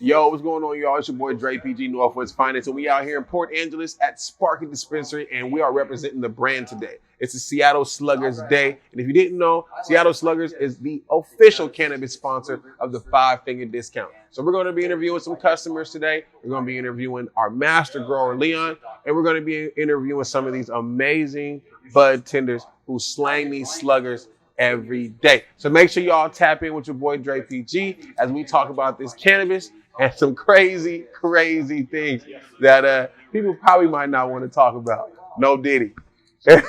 Yo, what's going on, y'all? It's your boy Dre PG, Northwest Finance, and we out here in Port Angeles at SPARKET Dispensary, and we are representing the brand today. It's a Seattle Sluggers Day, and if you didn't know, Seattle Sluggers is the official cannabis sponsor of the 5FINGER discount. So we're going to be interviewing some customers today. We're going to be interviewing our master grower, Leon, and we're going to be interviewing some of these amazing bud tenders who slang these sluggers every day. So make sure y'all tap in with your boy Dre PG as we talk about this cannabis and some crazy, crazy things that people probably might not want to talk about. No Diddy. Yeah,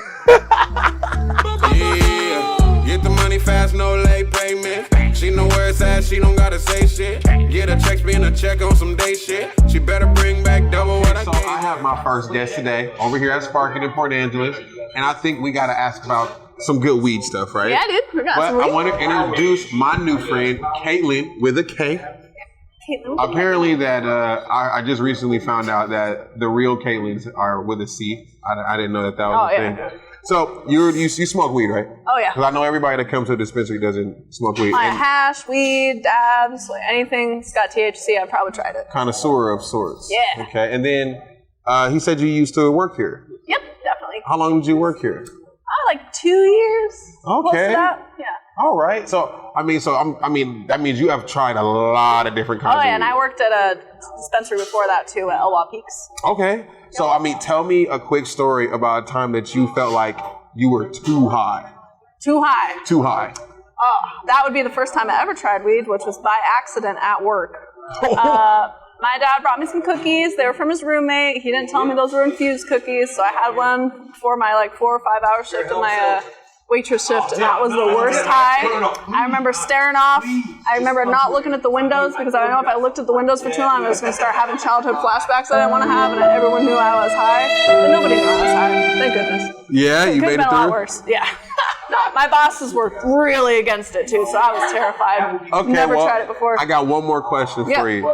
get the money fast, no late payment. She know where it's at, she don't gotta say shit. Get a check, spin a check on some day shit. She better bring back double what I gave. So I have my first guest today over here at SPARKET in Port Angeles, and I think we gotta ask about some good weed stuff, right? Yeah, dude. We got some But weed. I want to introduce my new friend, Caitlin, with a K. Apparently that I just recently found out that the real Caitlins are with a C. I didn't know that was a thing. So you smoke weed, right? Oh, yeah. Because I know everybody that comes to the dispensary doesn't smoke weed. Hash, weed, dabs, like anything that's got THC, I've probably tried it. Connoisseur of sorts. Yeah. Okay, and then he said you used to work here. Yep, definitely. How long did you work here? Like 2 years. Okay. Close to that. Yeah. All right. So that means you have tried a lot of different kinds of weed. And I worked at a dispensary before that too at Elwha Peaks. Okay. So, tell me a quick story about a time that you felt like you were too high. Too high. Too high. Oh, that would be the first time I ever tried weed, which was by accident at work. My dad brought me some cookies. They were from his roommate. He didn't tell me those were infused cookies, so I had one for my 4 or 5 hour shift in my waitress shift, and that was the worst high. I remember staring off. I remember not looking at the windows because I know if I looked at the windows for too long, I was going to start having childhood flashbacks that I didn't want to have, and everyone knew I was high, but nobody knew I was high. Thank goodness. Yeah, you made it through? Could have been a lot worse. Yeah. No, my bosses were really against it too, so I was terrified. Okay, Never tried it before. I got one more question for you.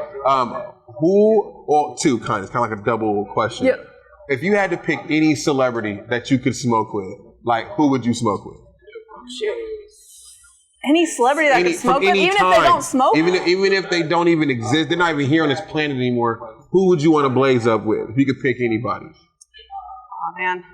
Two kind of like a double question. Yep. If you had to pick any celebrity that you could smoke with, who would you smoke with? Shoot. Any celebrity that could smoke with, even if they don't smoke? Even if they don't even exist, they're not even here on this planet anymore, who would you want to blaze up with if you could pick anybody? Oh, man.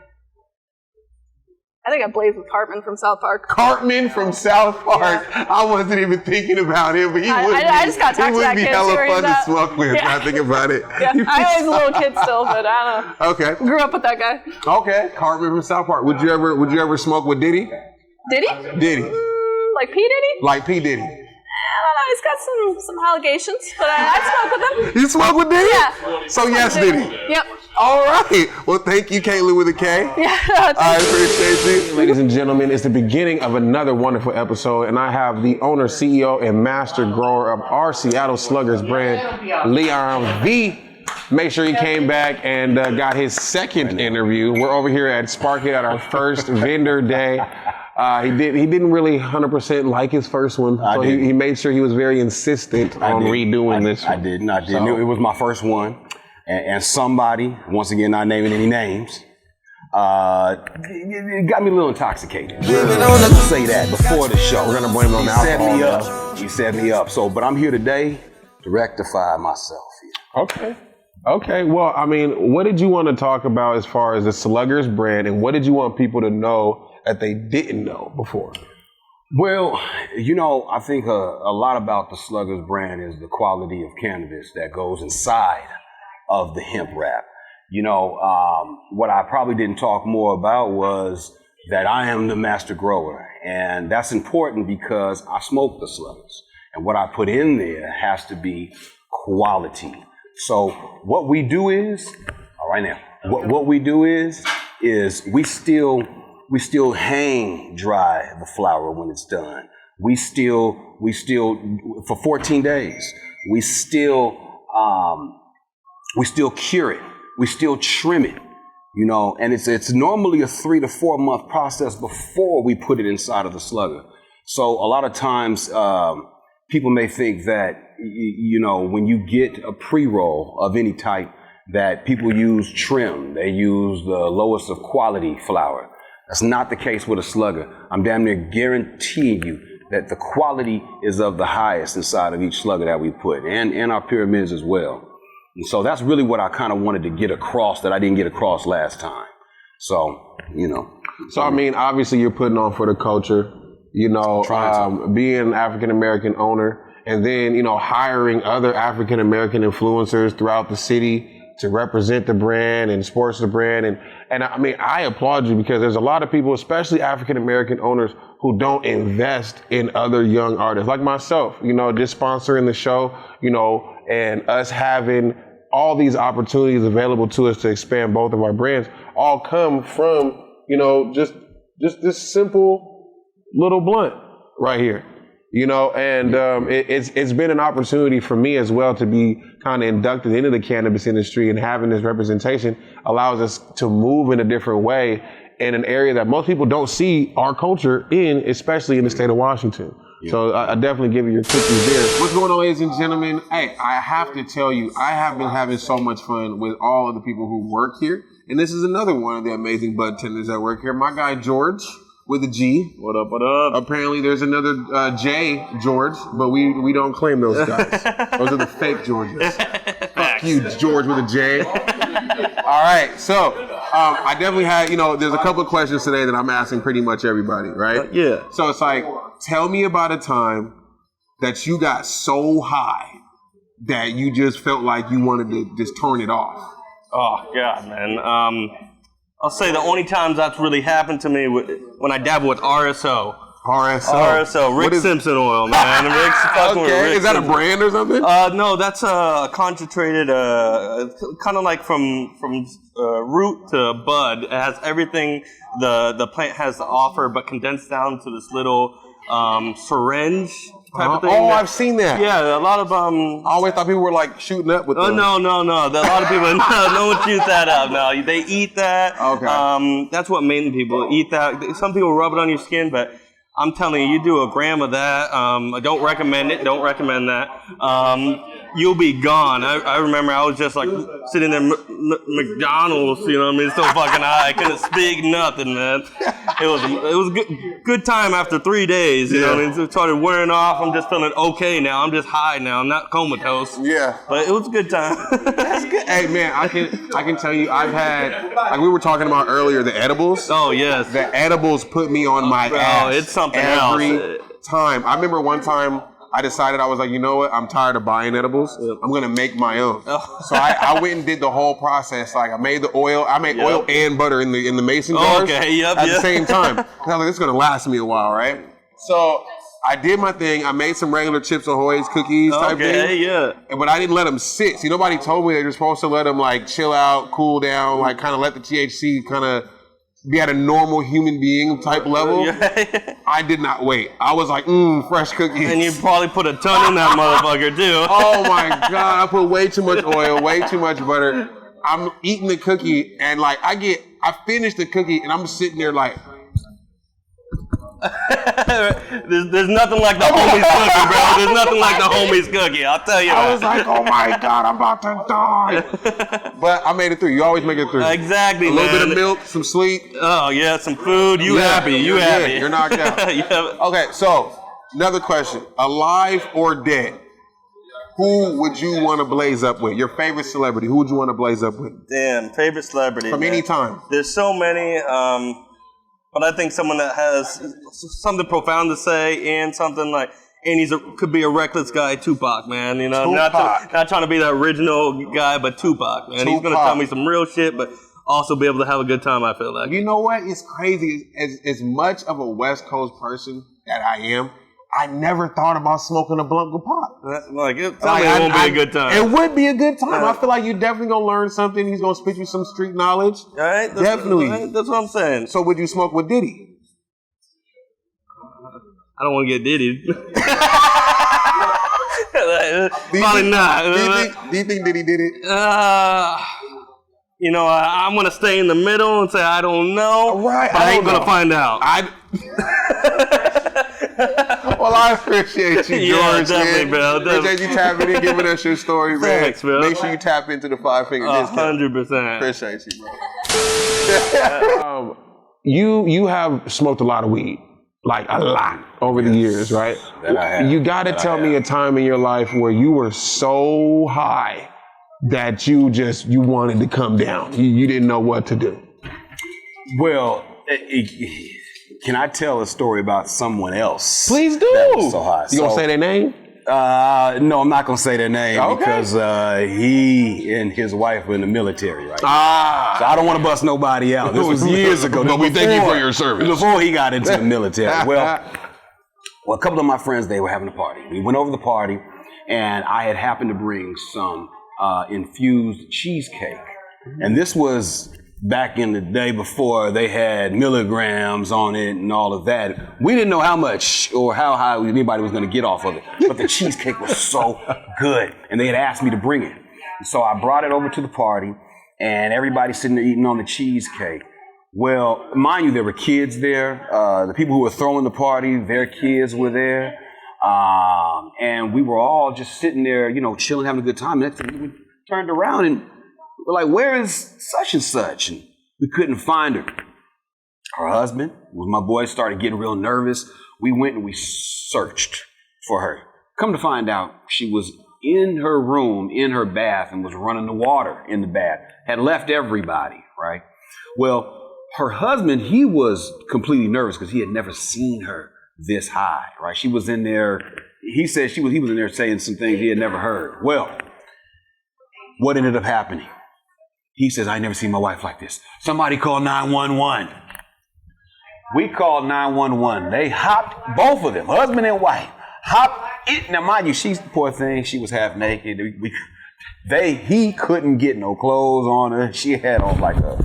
I think I blazed with Cartman from South Park. Cartman from South Park. Yeah. I wasn't even thinking about him, but I just got talked to that kid. He would be hella fun to smoke with. Yeah. I think about it. Yeah. I was a little kid still, but I don't know. Okay. Grew up with that guy. Okay. Cartman from South Park. Would you ever smoke with Diddy? Diddy? Diddy. Like P. Diddy? Like P. Diddy. I don't know. He's got some allegations, but I'd smoke with him. You smoke with Diddy? Yeah. So yes, Diddy. Yep. All right. Well, thank you, Caitlin, with a K. Yeah. I appreciate you. Ladies and gentlemen, it's the beginning of another wonderful episode, and I have the owner, CEO, and master grower of our Seattle Sluggers brand, Leon V. Make sure he came back and got his second interview. We're over here at SPARKET at our first vendor day. He didn't really 100% like his first one, so he made sure he was very insistent on redoing this one. I didn't. It was my first one. And somebody, once again, not naming any names, it got me a little intoxicated. Let's say that before the show. We're going to blame it on alcohol. He set me up. But I'm here today to rectify myself. Okay. Well, what did you want to talk about as far as the Sluggers brand, and what did you want people to know that they didn't know before? Well, I think a lot about the Sluggers brand is the quality of cannabis that goes inside of the hemp wrap. What I probably didn't talk more about was that I am the master grower, and that's important because I smoke the Sluggers, and what I put in there has to be quality. So what we do is, all right now, what we do is we still hang dry the flower when it's done. We still for 14 days. We still cure it. We still trim it, and it's normally a 3 to 4 month process before we put it inside of the slugger. So a lot of times people may think that, when you get a pre-roll of any type, that people use trim. They use the lowest of quality flower. That's not the case with a slugger. I'm damn near guaranteeing you that the quality is of the highest inside of each slugger that we put, and our pyramids as well. And so that's really what I kind of wanted to get across that I didn't get across last time. So, you know. So, I mean, obviously you're putting on for the culture, you know, being an African-American owner, and then, you know, hiring other African-American influencers throughout the city to represent the brand and sports the brand. And I mean, I applaud you because there's a lot of people, especially African-American owners, who don't invest in other young artists like myself, you know, just sponsoring the show, you know, and us having all these opportunities available to us to expand both of our brands all come from, you know, just this simple little blunt right here. You know, and it's been an opportunity for me as well to be kind of inducted into the cannabis industry, and having this representation allows us to move in a different way in an area that most people don't see our culture in, especially in the state of Washington. Yeah. So I definitely give you your cookies there. What's going on, ladies and gentlemen? Hey, I have to tell you, I have been having so much fun with all of the people who work here. And this is another one of the amazing bud tenders that work here. My guy, George. With a G. What up, what up? Apparently there's another J, George, but we don't claim those guys. Those are the fake Georges. Fuck you, George with a J. All right, so I definitely had, you know, there's a couple of questions today that I'm asking pretty much everybody, right? Yeah. So it's like, tell me about a time that you got so high that you just felt like you wanted to just turn it off. Oh, God, man. I'll say the only times that's really happened to me when I dabble with RSO. Rick Simpson oil, man. Rick's fucking with Rick Is that Simpson. A brand or something? No, that's a concentrated, kind of like from root to bud. It has everything the plant has to offer, but condensed down to this little syringe type of thing. Oh, I've seen that. Yeah, a lot of I always thought people were like shooting up with. Oh no! A lot of people no one shoots that up. No, they eat that. Okay. That's what main people eat that. Some people rub it on your skin, but I'm telling you, you do a gram of that. I don't recommend it. Don't recommend that. You'll be gone. I remember I was just like sitting there McDonald's, you know what I mean? So fucking high. I couldn't speak nothing, man. It was a good time after 3 days, you know what I mean? It started wearing off. I'm just feeling okay now. I'm just high now. I'm not comatose. Yeah. But it was a good time. That's good. Hey, man, I can tell you, I've had, like we were talking about earlier, the edibles. Oh, yes. The edibles put me on my ass. It's something every time. I remember one time, I decided, I was like, you know what? I'm tired of buying edibles. Yep. I'm going to make my own. So I went and did the whole process. Like I made the oil. I made oil and butter in the mason jars at the same time. Because I was like, this is going to last me a while, right? So I did my thing. I made some regular Chips Ahoy's cookies type thing. Yeah. But I didn't let them sit. See, nobody told me they were supposed to let them like chill out, cool down, like kind of let the THC kind of be at a normal human being type level. I did not wait. I was like, fresh cookies. And you probably put a ton in that motherfucker too. Oh my God, I put way too much oil, way too much butter. I'm eating the cookie and like I finish the cookie and I'm sitting there like. There's nothing like the homie's cookie, bro. There's nothing like the homie's cookie. I'll tell you. I was like, oh my God, I'm about to die. But I made it through. You always make it through. Exactly, A little bit of milk, some sleep. Oh yeah, some food. You happy? You happy? You're knocked out. Okay, so another question: alive or dead? Who would you want to blaze up with? Your favorite celebrity? Who would you want to blaze up with? Damn, favorite celebrity from any time. There's so many. But I think someone that has something profound to say and something like, and could be a reckless guy, Tupac, man. You know, not trying to be the original guy, but Tupac, man. He's gonna tell me some real shit, but also be able to have a good time. I feel like. You know what? It's crazy. As much of a West Coast person that I am, I never thought about smoking a blunt with Pop. It won't be a good time. It would be a good time. I feel like you're definitely going to learn something. He's going to spit you some street knowledge. All right? Definitely. That's what I'm saying. So would you smoke with Diddy? I don't want to get Diddy. Probably not. Do you think Diddy did it? You know, I'm going to stay in the middle and say I don't know. Right. But I ain't going to find out. Well, I appreciate you, George. Definitely, bro. Appreciate you tapping in, giving us your story, man. Thanks, bro. Make sure you tap into the 5-finger discount. 100%. Appreciate you, bro. You have smoked a lot of weed. like a lot over the years, right? That I have. You got to tell me a time in your life where you were so high that you wanted to come down. You didn't know what to do. Well, can I tell a story about someone else? Please do. That was so high. You gonna say their name? No, I'm not gonna say their name Okay. because he and his wife were in the military, right? So I don't want to bust nobody out. This was years ago. But we thank you for your service. Before he got into the military. Well, a couple of my friends, they were having a party. We went over the party, and I had happened to bring some infused cheesecake. And this was back in the day before they had milligrams on it and all of that. We didn't know how much or how high anybody was going to get off of it. But the cheesecake was so good. And they had asked me to bring it. So I brought it over to the party, and everybody's sitting there eating on the cheesecake. Well, mind you, there were kids there. The people who were throwing the party, their kids were there. And we were all just sitting there, chilling, having a good time. Next thing we turned around and we're like, where is such and such? And we couldn't find her. Her husband, was my boy, started getting real nervous. We went and we searched for her. Come to find out, she was in her room, in her bath, and was running the water in the bath. Had left everybody, right? Well, her husband, he was completely nervous because he had never seen her this high, right? She was in there. He said he was in there saying some things he had never heard. Well, what ended up happening? He says, I ain't never seen my wife like this. Somebody call 911. We called 911. They hopped, both of them, husband and wife, hopped in. Now, mind you, she's the poor thing. She was half naked. He couldn't get no clothes on her. She had on like a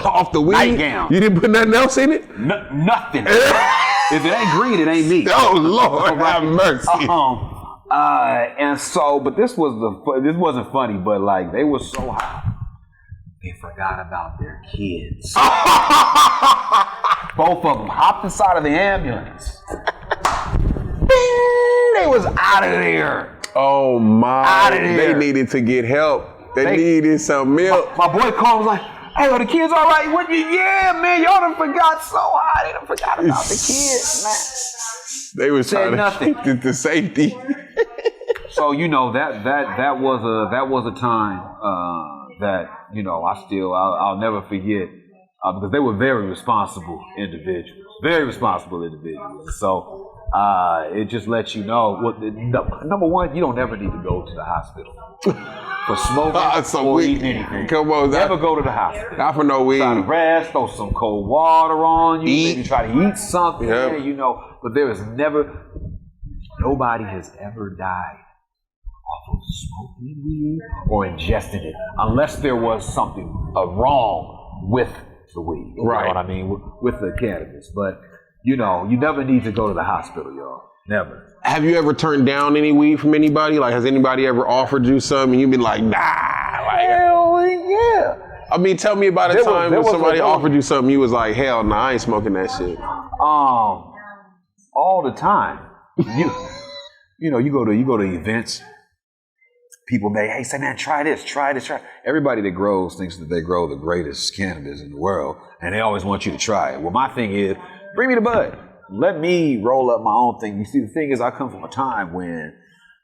off the weed nightgown. You didn't put nothing else in it? Nothing. If it ain't green, it ain't me. Oh Lord, have mercy. And so, but this wasn't funny, but like they were so high, they forgot about their kids. Both of them hopped inside of the ambulance. They was out of there. Oh my! Out of there. They needed to get help. They needed some milk. My boy called, was like, "Hey, are the kids all right? What? Yeah, man, y'all done forgot so high. They done forgot about the kids, man." They was trying nothing. to keep the safety. So that was a time that I'll never forget because they were very responsible individuals. So it just lets you know. Number one, you don't ever need to go to the hospital for smoking or eating anything. Come on, never go to the hospital. Not for no weed. Try to rest, throw some cold water on you. Maybe try to eat something. Yep. But there is nobody has ever died off of smoking weed or ingesting it, unless there was something wrong with the weed. Right. You know what I mean? With the cannabis. But, you never need to go to the hospital, y'all. Never. Have you ever turned down any weed from anybody? Like, has anybody ever offered you some and you've been like, nah? Hell yeah. I mean, tell me about a time when somebody offered you something, you was like, hell no, I ain't smoking that shit. All the time. You go to events. People say, man, try this. Everybody that grows thinks that they grow the greatest cannabis in the world, and they always want you to try it. Well, my thing is, bring me the bud. Let me roll up my own thing. You see, the thing is, I come from a time when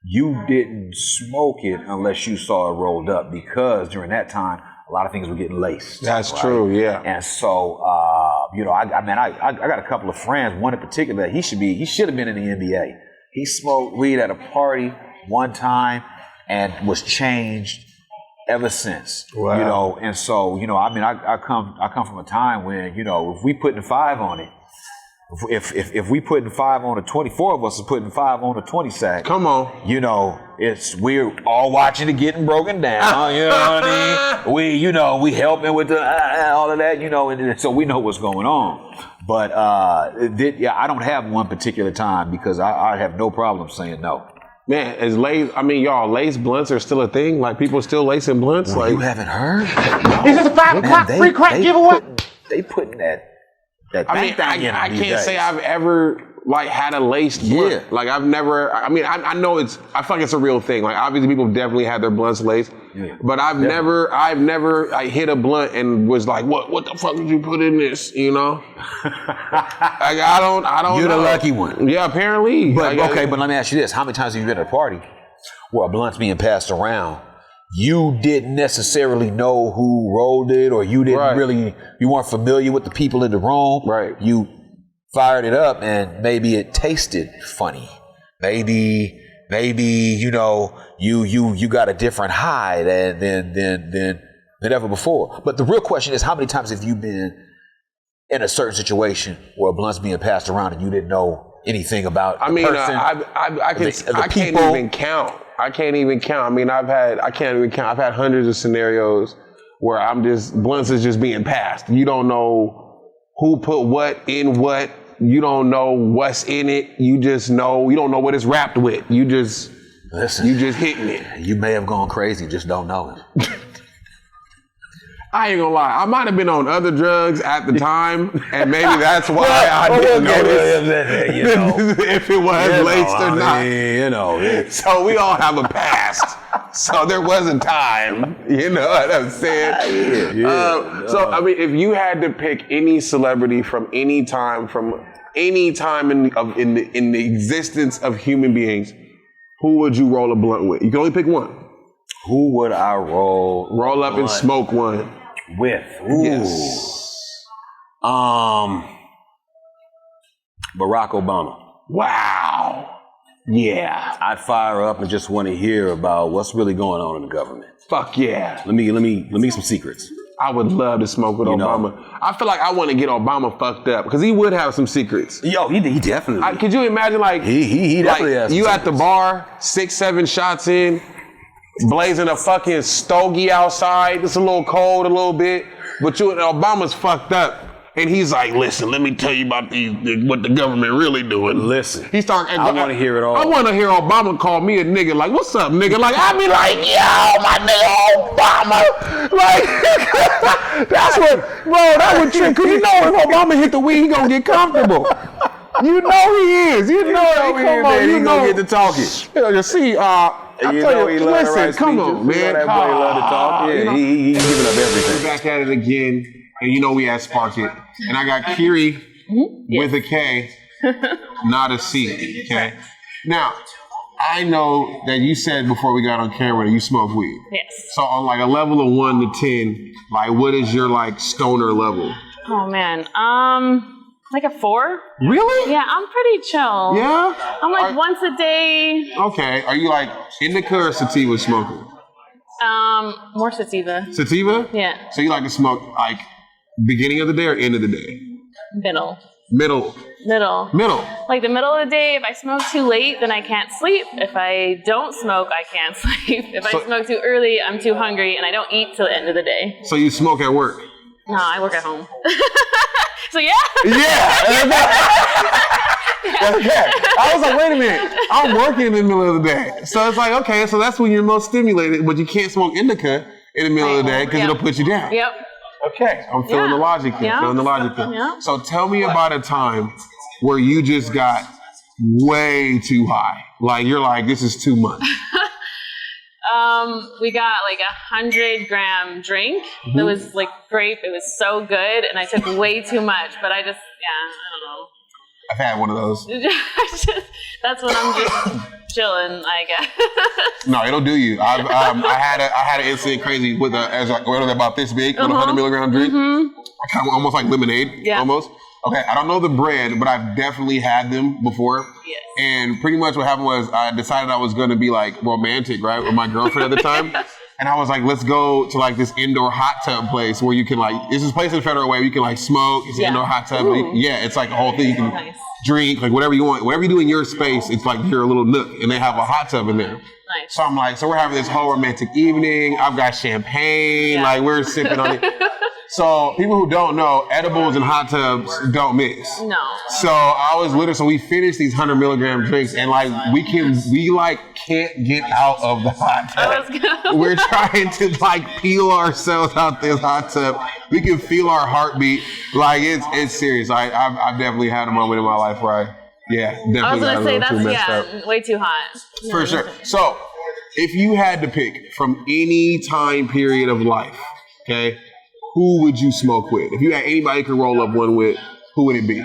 you didn't smoke it unless you saw it rolled up, because during that time, a lot of things were getting laced. That's true, yeah. And so, I got a couple of friends. One in particular, he should have been in the NBA. He smoked weed at a party one time and was changed ever since. Wow. And so, I come from a time when, if we putting 5 on it, if we putting 5 on a 24 of us are putting 5 on a 20 sack. Come on. We're all watching it getting broken down. You know what I mean? We helping with all of that, and so we know what's going on. But I don't have one particular time because I have no problem saying no. Man, lace blunts are still a thing? Like, people still lacing blunts? Well, you haven't heard? Is this a 5 o'clock free crack giveaway? They putting that I can't say I've ever like had a laced blunt. Yeah. Like I've never, I mean, I know I feel like it's a real thing. Like obviously people definitely had their blunts laced, but I've never I hit a blunt and was like, what the fuck did you put in this? You know? I don't You're know. the lucky one. Yeah, apparently. But but let me ask you this. How many times have you been at a party where a blunt's being passed around? You didn't necessarily know who rolled it, or you didn't you weren't familiar with the people in the room. Right. You fired it up and maybe it tasted funny. Maybe you know, you got a different high than ever before. But the real question is, how many times have you been in a certain situation where a blunt's being passed around and you didn't know anything about the person? I can't even count. I can't even count. I mean, I've had hundreds of scenarios where blunts is just being passed. You don't know who put what in what. You don't know what's in it. You just know, you don't know what it's wrapped with. You just hitting it. You may have gone crazy, just don't know it. I ain't gonna lie. I might have been on other drugs at the time, and maybe that's why I didn't notice if it was laced or not. You know. So we all have a past. So there was a time. You know what I'm saying? So I mean, if you had to pick any celebrity from any time in the existence of human beings, who would you roll a blunt with? You can only pick one. Who would I roll up and smoke one with? Ooh. Yes. Barack Obama. Wow. Yeah. I'd fire up and just want to hear about what's really going on in the government. Fuck yeah. Let me some secrets. I would love to smoke with Obama. I feel like I want to get Obama fucked up because he would have some secrets. Yo, he definitely. Could you imagine like he definitely has some you secrets. at the bar, 6-7 shots in, blazing a fucking stogie outside. It's a little cold a little bit, but Obama's fucked up. And he's like, listen, let me tell you about what the government really doing. Listen. He started. I want to hear it all. I want to hear Obama call me a nigga. Like, what's up, nigga? Like, I be like, yo, my nigga Obama. Like, that's what, bro, that would trick. Cause you know if Obama hit the weed, he gonna get comfortable. You know he is. You know he gonna get to talking. You see, he love to write come speeches. on, man. That boy love to talk. Yeah, he's giving up everything. We're back at it again. And you know we had SPARKET. And I got Kiri with a K, not a C, okay? Now, I know that you said before we got on camera that you smoke weed. Yes. So on like a level of 1 to 10, like what is your like stoner level? Oh man, like a 4. Really? Yeah, I'm pretty chill. Yeah? I'm like once a day. Okay, are you like indica or sativa smoker? More sativa. Sativa? Yeah. So you like to smoke like beginning of the day or end of the day? Middle. Middle. Like the middle of the day, if I smoke too late, then I can't sleep. If I don't smoke, I can't sleep. If I smoke too early, I'm too hungry and I don't eat till the end of the day. So you smoke at work? No, I work at home. So yeah. Yeah. Okay. I was like, wait a minute. I'm working in the middle of the day. So it's like, okay, so that's when you're most stimulated, but you can't smoke indica in the middle of the day because it'll put you down. Yep. Okay. I'm feeling the logic here. Yeah. So tell me about a time where you just got way too high. Like you're like, this is too much. We got like 100-gram drink that was like grape. It was so good, and I took way too much. But I don't know. I've had one of those. That's when I'm just chilling, I guess. No, it'll do you. I had an incident crazy with about this big with a 100 milligram drink. Kind of almost like lemonade, almost. Okay, I don't know the brand, but I've definitely had them before. Yes. And pretty much what happened was I decided I was going to be like romantic, right, with my girlfriend at the time. And I was like, let's go to like this indoor hot tub place where you can like, it's this place in Federal Way where you can like smoke. It's an indoor hot tub. It's like a whole thing. You can drink, like whatever you want. Whatever you do in your space, it's like your little nook. And they have a hot tub in there. Nice. So I'm like, so we're having this whole romantic evening. I've got champagne. Like we're sipping on it. So people who don't know, edibles and hot tubs don't mix. No. So I was literally, so we finished these 100 milligram drinks and like we can't get out of the hot tub. We're trying to like peel ourselves out this hot tub. We can feel our heartbeat. Like it's serious. I've definitely had a moment in my life where Yeah, definitely. I was gonna say got a little too messed up. way too hot. For sure. So, if you had to pick from any time period of life, okay, who would you smoke with? If you had anybody you could roll up one with, who would it be?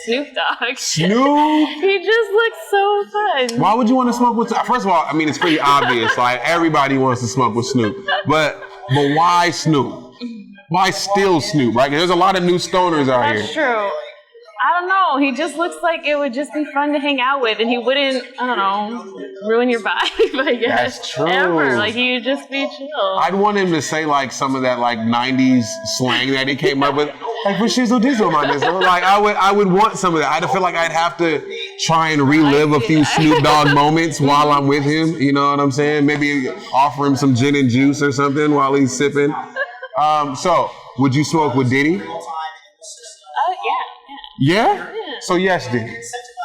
Snoop Dogg. Snoop? He just looks so fun. Why would you want to smoke with? First of all, I mean, it's pretty obvious. Like, everybody wants to smoke with Snoop. But why Snoop? Why still Snoop, right? There's a lot of new stoners out here. That's true. I don't know. He just looks like it would just be fun to hang out with, and he wouldn't, I don't know, ruin your vibe, I guess. That's true. Ever. Like, he would just be chill. I'd want him to say, like, some of that, like, 90s slang that he came up with. Like, for shizzle dizzle, my nigga. Like, I would want some of that. I feel like I'd have to try and relive a few Snoop Dogg moments while I'm with him. You know what I'm saying? Maybe offer him some gin and juice or something while he's sipping. So, would you smoke with Diddy? Yeah? So yes, Diddy.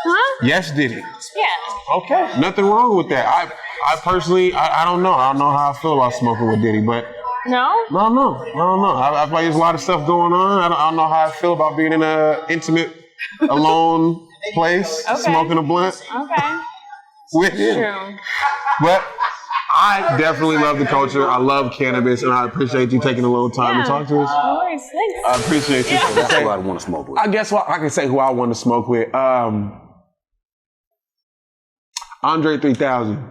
Huh? Yes, Diddy. Yeah. Okay. Nothing wrong with that. I personally, I don't know. I don't know how I feel about smoking with Diddy, but No? I don't know. I feel like there's a lot of stuff going on. I don't know how I feel about being in an intimate, alone place, smoking a blunt with him. True. But I definitely love the culture. I love cannabis, and I appreciate you taking a little time to talk to us. No worries. Thanks. I appreciate you. That's who I'd want to smoke with. I guess what I can say who I want to smoke with. Andre 3000.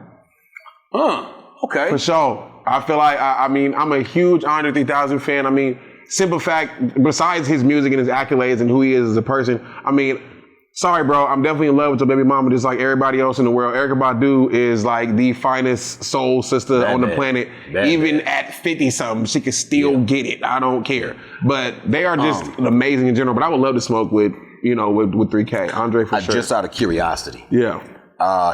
Okay. For sure. I feel like, I mean, I'm a huge Andre 3000 fan. I mean, simple fact, besides his music and his accolades and who he is as a person, I mean, sorry, bro, I'm definitely in love with your baby mama just like everybody else in the world. Erykah Badu is like the finest soul sister on the planet. Even at 50-something, she can still get it. I don't care. But they are just amazing in general. But I would love to smoke with 3K. Andre for sure. Just out of curiosity. Yeah.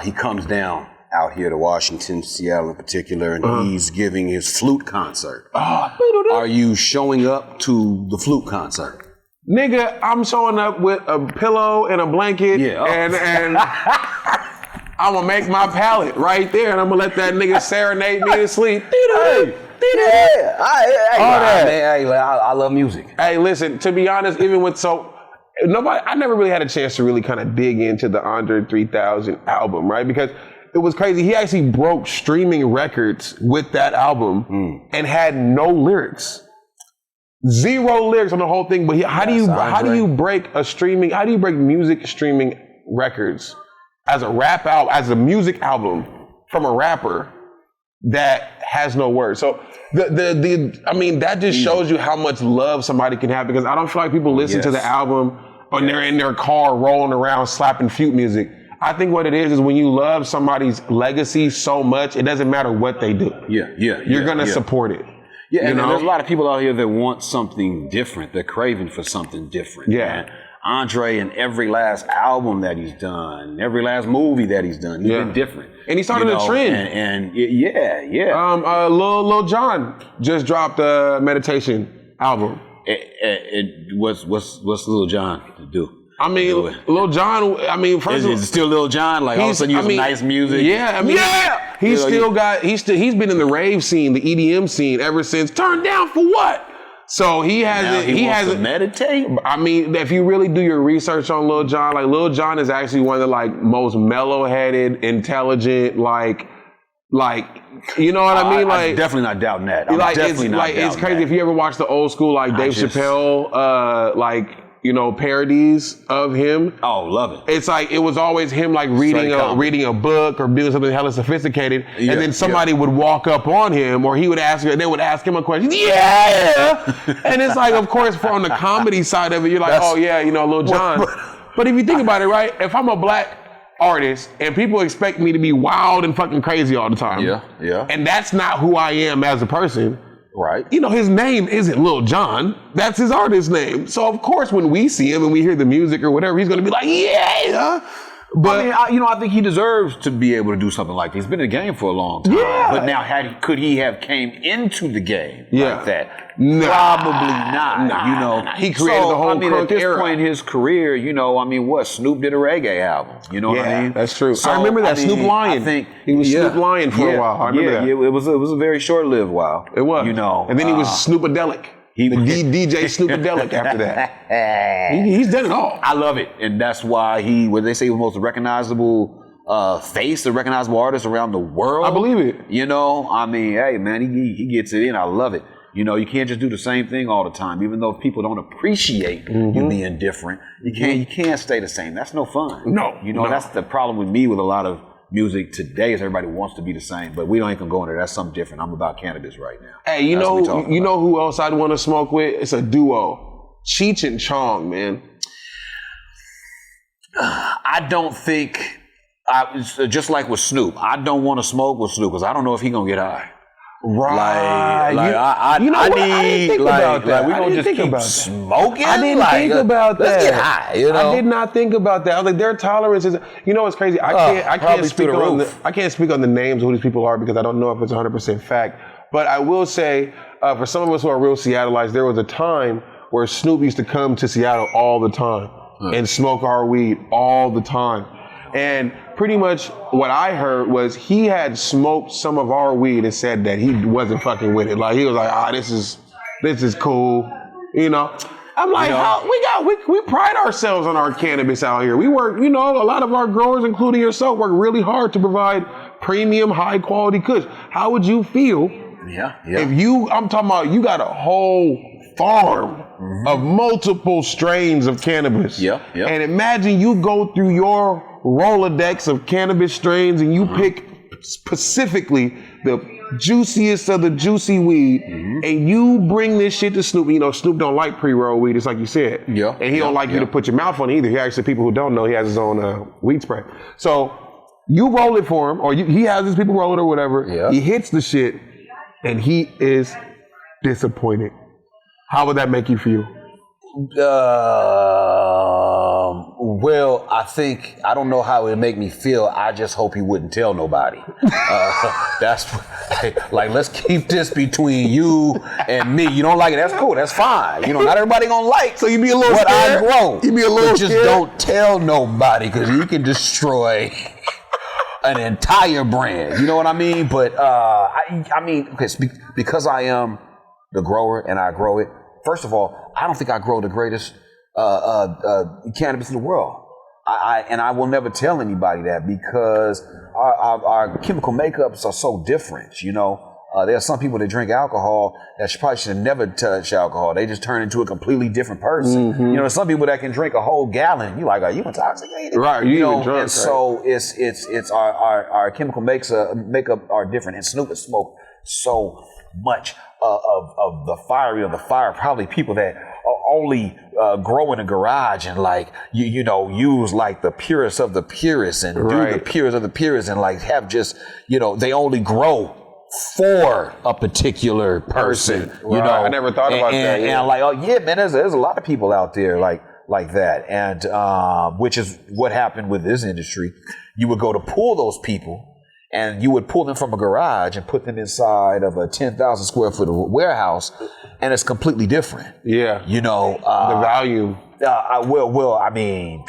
He comes down out here to Washington, Seattle in particular, and he's giving his flute concert. Are you showing up to the flute concert? Nigga, I'm showing up with a pillow and a blanket, and I'm gonna make my palette right there, and I'm gonna let that nigga serenade me to sleep. I love music. Hey, listen, to be honest, even with I never really had a chance to really kind of dig into the Andre 3000 album, right? Because it was crazy. He actually broke streaming records with that album and had no lyrics. Zero lyrics on the whole thing, but how do you break music streaming records as a rap album, as a music album from a rapper that has no words? So I mean, that just shows you how much love somebody can have, because I don't feel like people listen to the album when they're in their car rolling around slapping flute music. I think what it is when you love somebody's legacy so much, it doesn't matter what they do. You're gonna support it. Yeah, and there's a lot of people out here that want something different. They're craving for something different. Yeah. Man. Andre, in every last album that he's done, every last movie that he's done, he's been different. And he started a trend. Lil Jon just dropped a meditation album. What's Lil Jon to do? I mean, Lil Jon, first of all, is it still Lil Jon? Like, all of a sudden, using nice music? Yeah, he's been in the rave scene, the EDM scene ever since Turn Down for What? So he hasn't to meditate. I mean, if you really do your research on Lil Jon, like Lil Jon is actually one of the like most mellow-headed, intelligent, like you know what I mean? Like, I'm definitely not doubting that. It's crazy if you ever watch the old school like Dave Chappelle, parodies of him. Oh, love it. It's like, it was always him like reading a book or doing something hella sophisticated, and then somebody would walk up on him, or they would ask him a question. And it's like, of course, on the comedy side of it, you're like, Lil Jon. But if you think about it, right, if I'm a black artist and people expect me to be wild and fucking crazy all the time, and that's not who I am as a person, right? His name isn't Lil Jon. That's his artist name. So of course, when we see him and we hear the music or whatever, he's gonna be like, But I think he deserves to be able to do something like this. He's been in the game for a long time. But now, could he have came into the game like that? Probably not. He created the whole at this point in his career, Snoop did a reggae album. You know what I mean? That's true. So, I remember that Snoop Lion. I think he was Snoop Lion for a while. I remember that. It was a very short-lived while. It was. And then he was Snoopadelic. DJ Snoopadelic after that. He's done it all. I love it, and that's why what they say, the most recognizable face, the recognizable artist around the world. I believe it. You know, I mean, hey man, he gets it in. I love it. You know, you can't just do the same thing all the time. Even though people don't appreciate you being different, you can't stay the same. That's no fun. No, you know, that's the problem with me with a lot of music today is everybody wants to be the same, but we ain't gonna go into that. That's something different. I'm about cannabis right now. Hey, you know who else I'd want to smoke with? It's a duo, Cheech and Chong, man. I don't think. Just like with Snoop, I don't want to smoke with Snoop because I don't know if he gonna get high. Right. I didn't think about that. We don't just keep smoking. I didn't think about that. Let's get high. You know? I did not think about that. I was like, their tolerance is. You know what's crazy? I can't speak on the names of who these people are because I don't know if it's 100% fact. But I will say, for some of us who are real Seattleites, there was a time where Snoop used to come to Seattle all the time and smoke our weed all the time. And pretty much what I heard was he had smoked some of our weed and said that he wasn't fucking with it. Like he was like, this is cool, you know. I'm like, we pride ourselves on our cannabis out here. We work, you know, a lot of our growers, including yourself, work really hard to provide premium, high quality kush. How would you feel if I'm talking about you got a whole farm of multiple strains of cannabis. And imagine you go through your Rolodex of cannabis strains and you pick specifically the juiciest of the juicy weed and you bring this shit to Snoop. You know, Snoop don't like pre-roll weed, it's like you said. And he don't like you to put your mouth on it either. He actually, people who don't know, he has his own weed spray. So you roll it for him, or he has his people roll it or whatever. He hits the shit and he is disappointed. How would that make you feel? Well, I don't know how it would make me feel. I just hope he wouldn't tell nobody. That's like, let's keep this between you and me. You don't like it? That's cool. That's fine. You know, not everybody gonna like. So you be a little what scared? I grow. You be a little just scared? Don't tell nobody because you can destroy an entire brand. You know what I mean? But I mean, because I am the grower and I grow it. First of all, I don't think I grow the greatest cannabis in the world. I will never tell anybody that because our chemical makeups are so different. You know, there are some people that drink alcohol that probably should have never touched alcohol. They just turn into a completely different person. You know, some people that can drink a whole gallon. You like, are you intoxicated? Right, you know, drunk, and so it's our chemical makeup are different. And Snoop has smoked so much of the fire. Probably people that only grow in a garage and like you know use like the purest of the purest and do the purest of the purest and like have just they only grow for a particular person. You know, I never thought about that. And I'm like, oh yeah, man, there's a lot of people out there like that, and which is what happened with this industry. You would go to pull those people. And you would pull them from a garage and put them inside of a 10,000 square foot warehouse, and it's completely different. Yeah, you know the value. I mean,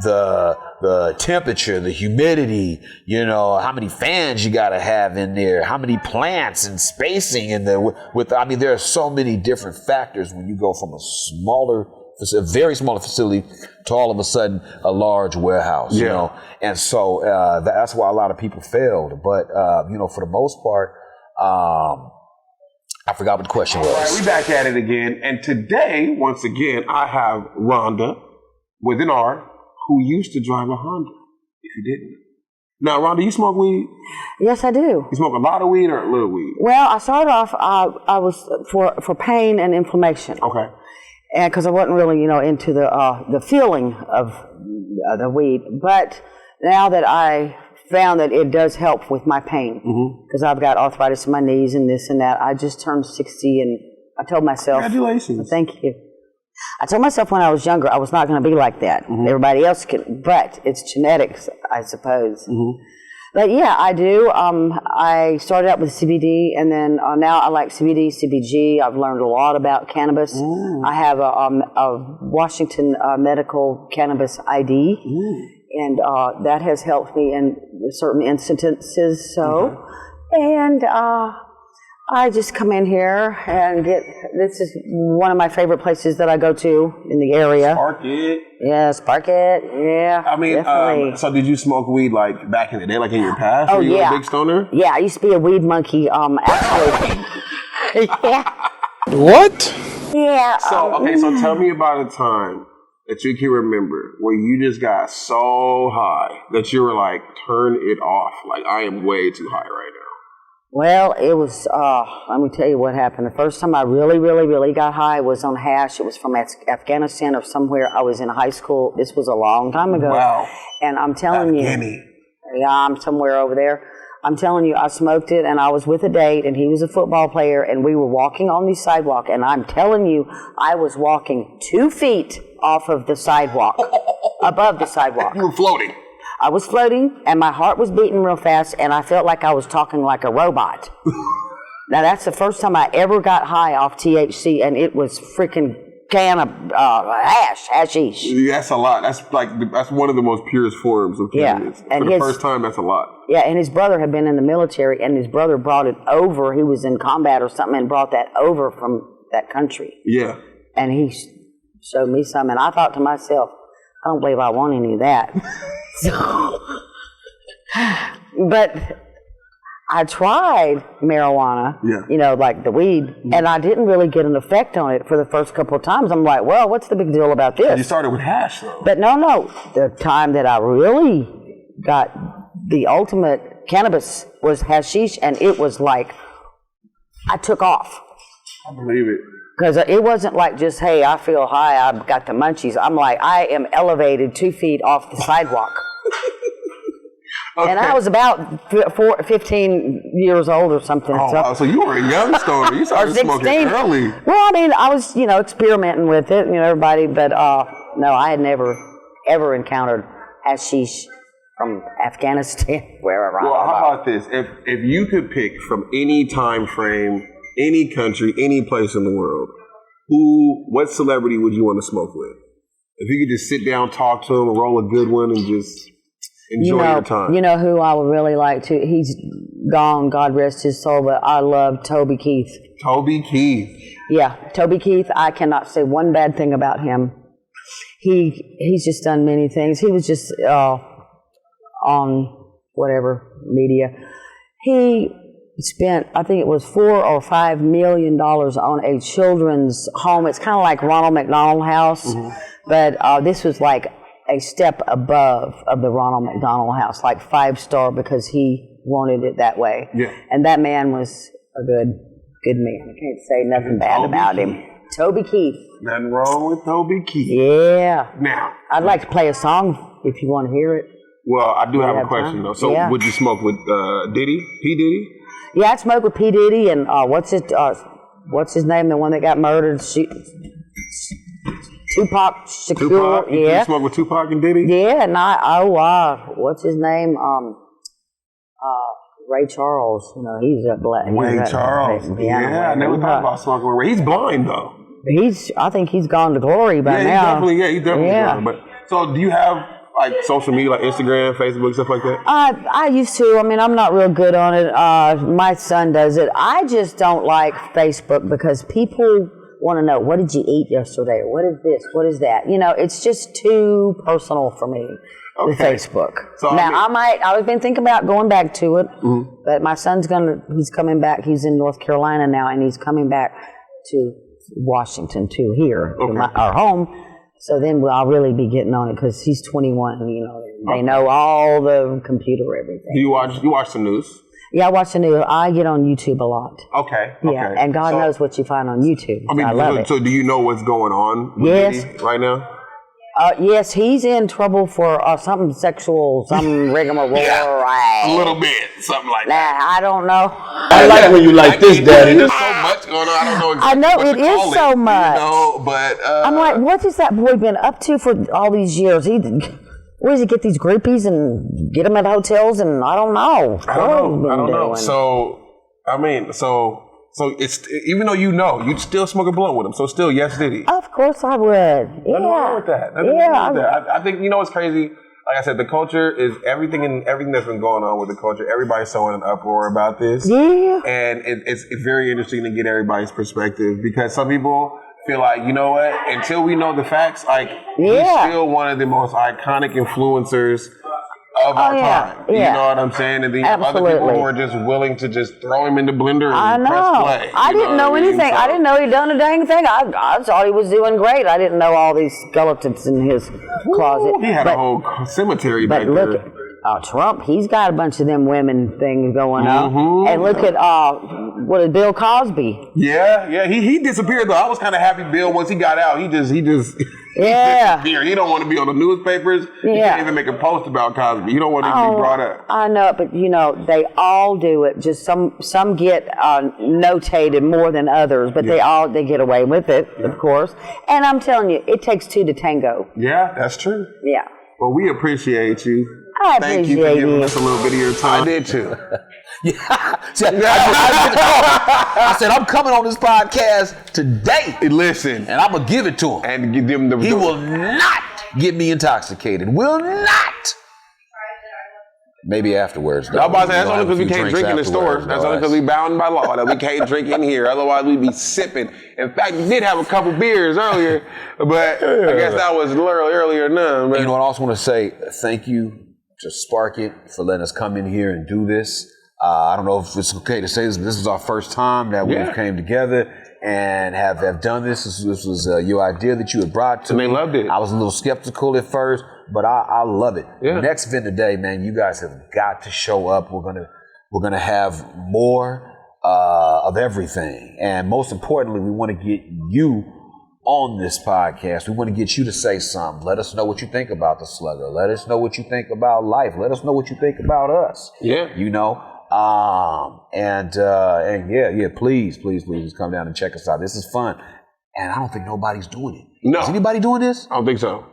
the temperature, the humidity. You know how many fans you got to have in there, how many plants and spacing in there. I mean, there are so many different factors when you go from a very smaller facility to all of a sudden a large warehouse, you know, and so that's why a lot of people failed. But you know, for the most part, I forgot what the question was. All right, we back at it again, and today, once again, I have Rhonda with an R who used to drive a Honda. If you didn't. Now, Rhonda, you smoke weed? Yes, I do. You smoke a lot of weed or a little weed? Well, I started off. I was for pain and inflammation. Okay. And because I wasn't really, into the feeling of the weed, but now that I found that it does help with my pain, because I've got arthritis in my knees and this and that. I just turned 60, and I told myself, congratulations. Thank you. I told myself when I was younger I was not going to be like that. Everybody else can, but it's genetics, I suppose. But yeah, I do. I started out with CBD, and then now I like CBD, CBG. I've learned a lot about cannabis. I have a Washington medical cannabis ID, and that has helped me in certain instances. So, and I just come in here and this is one of my favorite places that I go to in the area. SPARKET. Yeah, SPARKET. Yeah. I mean, definitely. so did you smoke weed like back in the day, like in your past? Oh, Were you yeah. a big stoner? Yeah, I used to be a weed monkey, actually. Yeah. What? Yeah. So, okay, so tell me about a time that you can remember where you just got so high that you were like, turn it off. Like, I am way too high right now. Well, it was, let me tell you what happened. The first time I really got high was on hash. It was from Afghanistan or somewhere. I was in high school. This was a long time ago. Wow. And I'm telling you. Yeah, I'm somewhere over there. I'm telling you, I smoked it, and I was with a date, and he was a football player, and we were walking on the sidewalk, and I'm telling you, I was walking 2 feet off of the sidewalk, above the sidewalk. You were floating. I was floating, and my heart was beating real fast, and I felt like I was talking like a robot. Now, that's the first time I ever got high off THC, and it was freaking can of hashish. Yeah, that's a lot. That's one of the most purest forms of cannabis. And for the first time, that's a lot. Yeah, and his brother had been in the military, and his brother brought it over. He was in combat or something and brought that over from that country. Yeah. And he showed me some, and I thought to myself, I don't believe I want any of that. But I tried marijuana, you know, like the weed, and I didn't really get an effect on it for the first couple of times. I'm like, well, what's the big deal about this? You started with hash, though. But no, the time that I really got the ultimate cannabis was hashish, and it was like, I took off. I believe it. Because it wasn't like just, hey, I feel high, I've got the munchies. I'm like, I am elevated 2 feet off the sidewalk. Okay. And I was about 15 years old or something. So you were a young stoner. You started smoking early. Well, I mean, I was, experimenting with it, everybody. But no, I had never, ever encountered hashish from Afghanistan, wherever. Well, how about this? If you could pick from any time frame, any country, any place in the world, what celebrity would you want to smoke with? If you could just sit down, talk to them, roll a good one, and just enjoy your time. You know who I would really like to? He's gone, God rest his soul, but I love Toby Keith. Toby Keith. Yeah, Toby Keith. I cannot say one bad thing about him. He's just done many things. He was just on whatever media. He spent, I think it was $4 or $5 million on a children's home. It's kind of like Ronald McDonald House, but this was like a step above of the Ronald McDonald House, like 5-star, because he wanted it that way. Yeah. And that man was a good man. I can't say nothing bad about him. Toby Keith. Nothing wrong with Toby Keith. Yeah. Now, I'd like to play a song if you want to hear it. Well, I do have a question though. So, would you smoke with Diddy? P. Diddy? Yeah, I'd smoke with P. Diddy and what's his name? The one that got murdered? Tupac Shakur. Tupac? You smoke with Tupac and Diddy? Yeah, and what's his name? Ray Charles. He's a black. Ray Charles. I never thought about smoking with Ray. He's blind though. I think he's gone to glory by now. He's definitely gone. But so, do you have like social media, like Instagram, Facebook, stuff like that? I used to. I mean, I'm not real good on it. My son does it. I just don't like Facebook because people want to know, what did you eat yesterday? What is this? What is that? It's just too personal for me. With Facebook. So, I've been thinking about going back to it, but my son's he's coming back. He's in North Carolina now, and he's coming back to Washington too, here, to our home. So then I'll really be getting on it because he's 21. They know all the computer, everything. Do you watch the news? Yeah, I watch the news. I get on YouTube a lot. Okay. Yeah, and God knows what you find on YouTube. I love it. So do you know what's going on with Diddy right now? Yes, he's in trouble for something sexual, some rigmarole. A little bit, something like that. I don't know. I like when you like this, Daddy. There's so much going on. I don't know exactly I know, it is so much. But I'm like, what has that boy been up to for all these years? Where does he get these groupies and get them at hotels? And I don't know. I don't know. So it's, even though you'd still smoke a blunt with him. So still, yes, Diddy. Of course I would. Nothing wrong with that. Nothing wrong with that. I think, what's crazy? like I said, the culture is everything that's been going on with the culture. Everybody's so in an uproar about this. Yeah. And it's very interesting to get everybody's perspective because some people feel like, you know what, until we know the facts, like, he's still one of the most iconic influencers of our time. You know what I'm saying? And then other people who are just willing to just throw him in the blender and press play. I didn't know anything. So, I didn't know he'd done a dang thing. I thought he was doing great. I didn't know all these skeletons in his closet. He had a whole cemetery back there. But look, Trump, he's got a bunch of them women things going on. And look at, what is Bill Cosby? Yeah, he disappeared though. I was kind of happy Bill, once he got out, he just disappeared. He don't want to be on the newspapers. He can't even make a post about Cosby. He don't want to be brought up. I know it, but they all do it. Just some get notated more than others, but they get away with it, of course. And I'm telling you, it takes two to tango. Yeah, that's true. Yeah. Well, we appreciate you. Thank you for giving us a little bit of your time. I did too. I said, I'm coming on this podcast today. Listen. And I'm going to give it to him. And give them he will not get me intoxicated. Will not. Maybe afterwards. I was about to say, that's only because we can't drink in the stores. That's only because we bound by law that we can't drink in here. Otherwise, we'd be sipping. In fact, we did have a couple beers earlier, but I guess that was earlier than none. You know what I also want to say? Thank you to SPARKET for letting us come in here and do this. I don't know if it's okay to say this, but this is our first time that we've came together and have done this. This was your idea that you had brought to me. And they loved it. I was a little skeptical at first, but I love it. Yeah. Next Vendor Day, man, you guys have got to show up. We're gonna have more of everything, and most importantly, we want to get you on this podcast. We want to get you to say something. Let us know what you think about the Slugger. Let us know what you think about life. Let us know what you think about us. Yeah. Please come down and check us out. This is fun. And I don't think nobody's doing it. No. Is anybody doing this? I don't think so.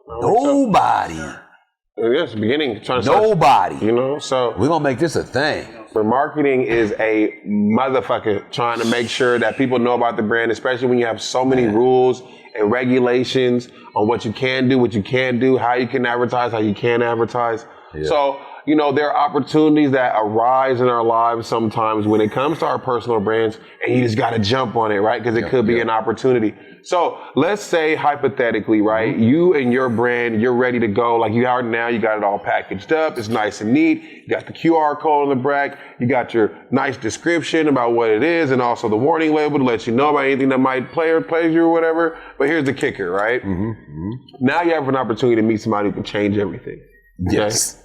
Nobody. Yes, beginning. Nobody. So we're going to make this a thing. For marketing is a motherfucker trying to make sure that people know about the brand, especially when you have so many rules and regulations on what you can do, what you can't do, how you can advertise, how you can't advertise. Yeah. So, there are opportunities that arise in our lives sometimes when it comes to our personal brands, and you just got to jump on it, right? Because it could be an opportunity. So let's say hypothetically, right? You and your brand, you're ready to go. Like you are now, you got it all packaged up. It's nice and neat. You got the QR code on the back. You got your nice description about what it is, and also the warning label to let you know about anything that might plague you or whatever. But here's the kicker, right? Now you have an opportunity to meet somebody who can change everything. Okay? Yes.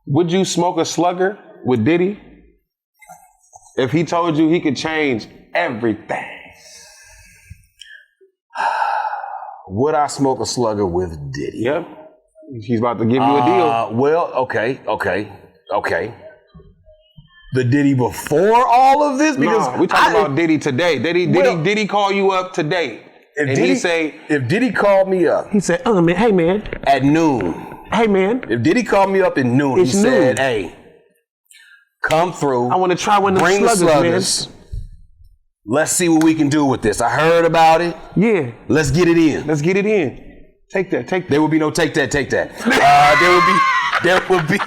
Would you smoke a slugger with Diddy if he told you he could change everything? Would I smoke a slugger with Diddy? Yep. He's about to give you a deal. Well, okay. The Diddy before all of this? Because we're talking about Diddy today. Diddy call you up today. If Diddy called me up. He said, man, hey man. At noon. Hey man. If Diddy called me up at noon, said, hey, come through. I want to try one of the sluggers, man. Let's see what we can do with this. I heard about it. Yeah. Let's get it in. Take that. There will be no take that. There will be.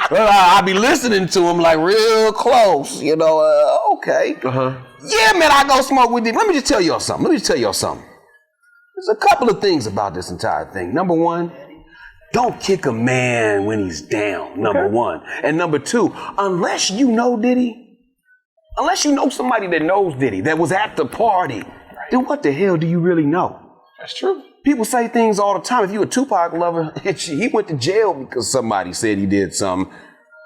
Well, I'll be listening to him like real close, okay. Yeah, man, I go smoke with Diddy. Let me just tell y'all something. There's a couple of things about this entire thing. Number one, don't kick a man when he's down, number one. And number two, unless you know Diddy, unless you know somebody that knows Diddy, that was at the party, then what the hell do you really know? That's true. People say things all the time. If you're a Tupac lover, he went to jail because somebody said he did something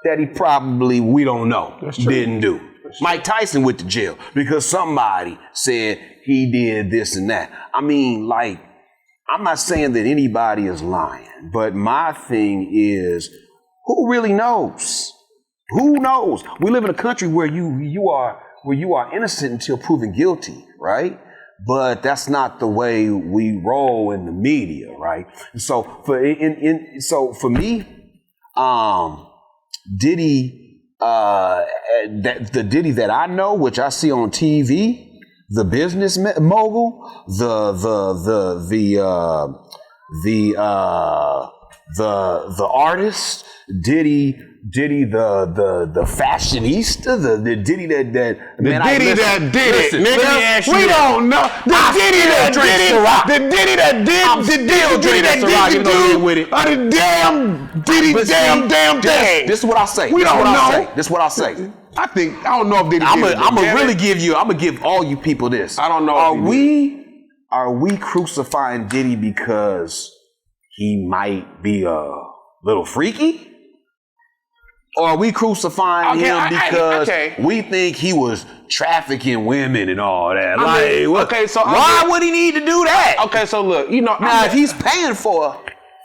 that he probably, we don't know, didn't do. Mike Tyson went to jail because somebody said he did this and that. I mean, I'm not saying that anybody is lying, but my thing is, who really knows? Who knows? We live in a country where you are innocent until proven guilty, right? But that's not the way we roll in the media, right? And so for me, Diddy, the Diddy that I know, which I see on TV, the business mogul, the artist, Diddy the fashionista, the Diddy that did it, nigga. We don't know. The Diddy that did the damn Diddy damn thing. This is what I say. We don't know. This is what I say. I don't know if Diddy. I'm gonna give all you people this. I don't know. Are we crucifying Diddy because he might be a little freaky? Or are we crucifying him because we think he was trafficking women and all that? Why would he need to do that? Okay, so look, now if he's paying for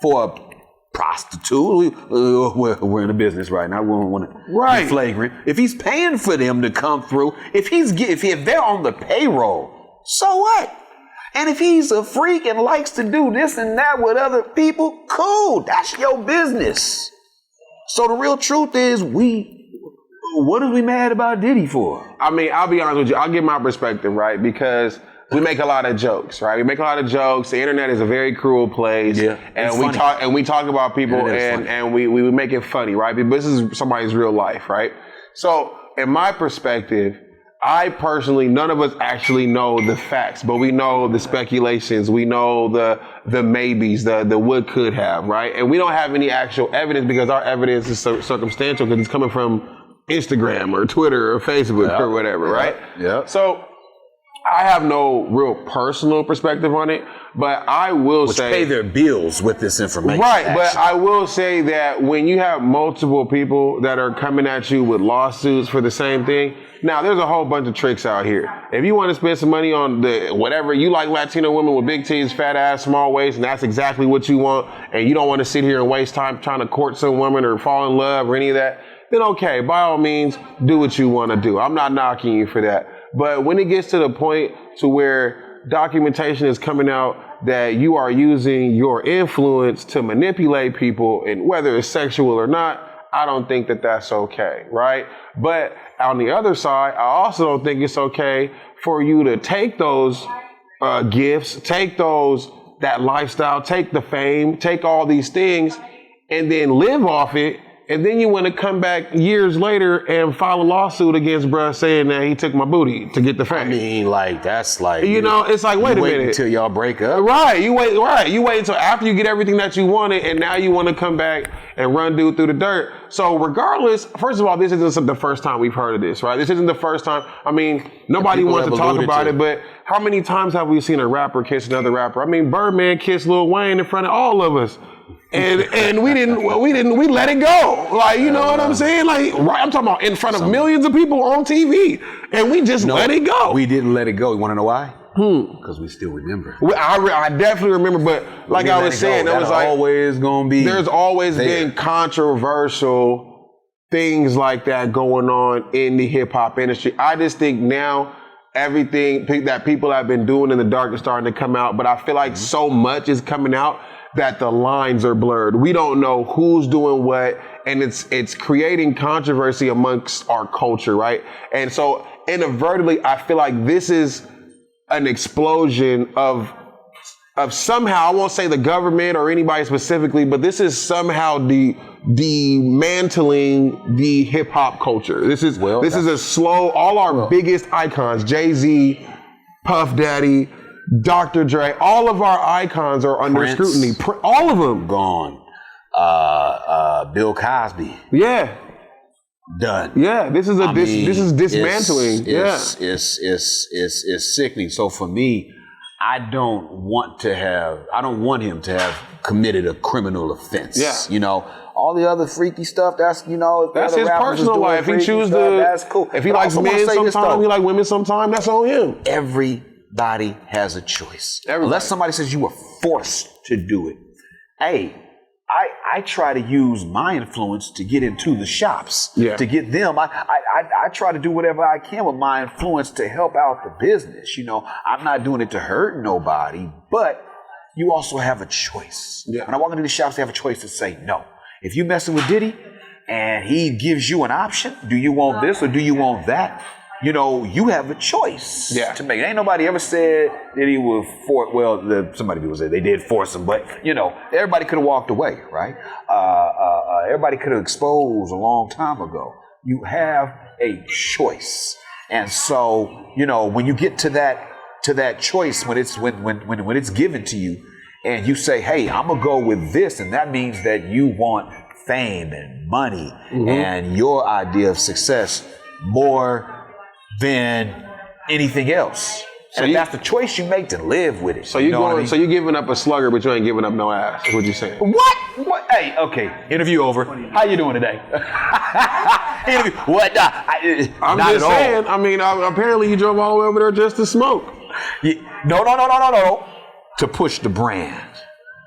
a prostitute, we're in a business right now. We don't want to be flagrant. If he's paying for them to come through, if they're on the payroll, so what? And if he's a freak and likes to do this and that with other people, cool. That's your business. So the real truth is, what are we mad about Diddy for? I mean, I'll be honest with you. I'll give my perspective, right? Because we make a lot of jokes, right? We make a lot of jokes. The internet is a very cruel place. Yeah, and we talk about people and we make it funny, right? But this is somebody's real life, right? So in my perspective, I personally, none of us actually know the facts, but we know the speculations, we know the maybes, the would could have, right? And we don't have any actual evidence because our evidence is circumstantial because it's coming from Instagram or Twitter or Facebook or whatever, right? Yeah. So I have no real personal perspective on it, but I will say pay their bills with this information. Right, but I will say that when you have multiple people that are coming at you with lawsuits for the same thing, now there's a whole bunch of tricks out here. If you want to spend some money on whatever you like, Latino women with big titties, fat ass, small waist, and that's exactly what you want, and you don't want to sit here and waste time trying to court some woman or fall in love or any of that, then okay, by all means, do what you want to do. I'm not knocking you for that. But when it gets to the point to where documentation is coming out that you are using your influence to manipulate people, and whether it's sexual or not, I don't think that that's okay, right? But on the other side, I also don't think it's okay for you to take those gifts, take that lifestyle, take the fame, take all these things, and then live off it. And then you want to come back years later and file a lawsuit against bruh saying that he took my booty to get the fame. I mean, that's like... it's like, wait a minute. Until y'all break up? Right. You wait until after you get everything that you wanted, and now you want to come back and run dude through the dirt. So regardless, first of all, this isn't the first time we've heard of this, right? This isn't the first time. I mean, nobody wants to talk about it, but how many times have we seen a rapper kiss another rapper? I mean, Birdman kissed Lil Wayne in front of all of us. And we let it go. Like, you know what I'm saying? Like, right, I'm talking about in front of millions of people on TV. And we just let it go. We didn't let it go. You want to know why? Because we still remember. I definitely remember, but like I was saying, it was like always gonna be. There's always been controversial things like that going on in the hip hop industry. I just think now everything that people have been doing in the dark is starting to come out, but I feel like so much is coming out that the lines are blurred. We don't know who's doing what, and it's creating controversy amongst our culture, right? And so inadvertently, I feel like this is an explosion of somehow, I won't say the government or anybody specifically, but this is somehow dismantling the hip hop culture. This is a slow, all our biggest icons, Jay-Z, Puff Daddy, Dr. Dre, all of our icons are under scrutiny. All of them gone. Bill Cosby. Yeah. Done. Yeah. This is dismantling. It's sickening. So for me, I don't want him to have committed a criminal offense. Yeah. You know, all the other freaky stuff, that's his personal life. He chooses that's cool. If he likes men sometimes, he likes women sometimes, that's on him. Everybody has a choice. Unless somebody says you were forced to do it. Hey, I try to use my influence to get into the shops, to get them. I try to do whatever I can with my influence to help out the business. You know, I'm not doing it to hurt nobody, but you also have a choice. Yeah. When I walk into the shops, they have a choice to say no. If you messing with Diddy and he gives you an option, do you want this or do you want that? you know, you have a choice to make. Ain't nobody ever said that he was somebody people said they did force him, but you know, everybody could have walked away, right? Everybody could have exposed a long time ago. You have a choice. And so, you know, when you get to that choice, when it's given to you, and you say, hey, I'm gonna go with this, and that means that you want fame and money and your idea of success more than anything else. So and that's the choice you make to live with it. So so you're giving up a slugger, but you ain't giving up no ass. Is what you saying? What? Hey, okay. Interview over. How you doing today? Interview. What? I'm just saying. I mean, apparently you drove all the way over there just to smoke. No. To push the brand.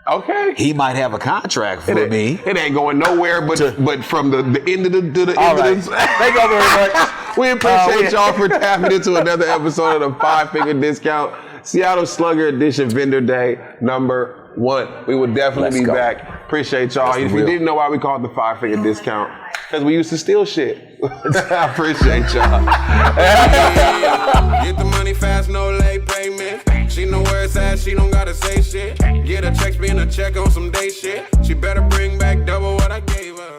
Okay. He might have a contract for me. It ain't going nowhere but from the end of the end of this. Thank you very much. We appreciate y'all for tapping into another episode of the 5-Finger Discount Seattle Slugger Edition Vendor Day #1. We will definitely be back. Appreciate y'all. If you didn't know why we call it the 5-Finger Discount, because we used to steal shit. I appreciate y'all. Get the money fast, no late payment. She know where it's at, she don't gotta say shit. Get a check, spin a check on some day shit. She better bring back double what I gave her.